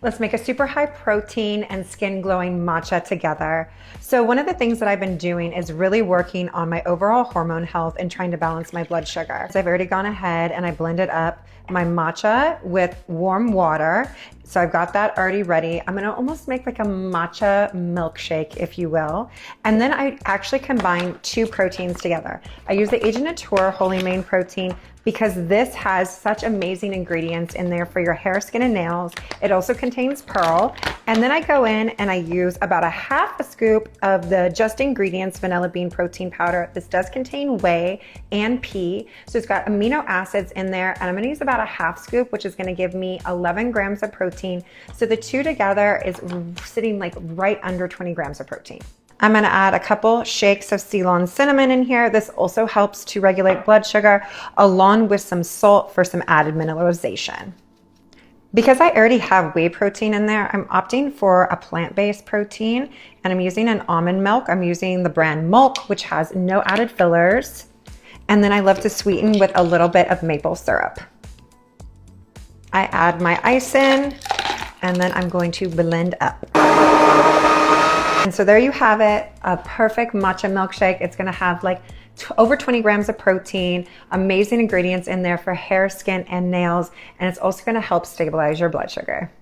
Let's make a super high protein and skin glowing matcha together. So one of the things that I've been doing is really working on my overall hormone health and trying to balance my blood sugar. So I've already gone ahead and I blended up my matcha with warm water. So I've got that already ready. I'm gonna almost make like a matcha milkshake, if you will. And then I actually combine two proteins together. I use the Age of Nature Holi Main protein because this has such amazing ingredients in there for your hair, skin, and nails. It also contains pearl. And then I go in and I use about a half a scoop of the Just Ingredients vanilla bean protein powder. This does contain whey and pea. So it's got amino acids in there. And I'm gonna use about a half scoop, which is gonna give me 11 grams of protein. So the two together is sitting like right under 20 grams of protein. I'm gonna add a couple shakes of Ceylon cinnamon in here. This also helps to regulate blood sugar, along with some salt for some added mineralization. Because I already have whey protein in there, I'm opting for a plant-based protein, and I'm using an almond milk. I'm using the brand Milk, which has no added fillers. And then I love to sweeten with a little bit of maple syrup. I add my ice in, and then I'm going to blend up. And so there you have it, a perfect matcha milkshake. It's gonna have like over 20 grams of protein, amazing ingredients in there for hair, skin, and nails, and it's also gonna help stabilize your blood sugar.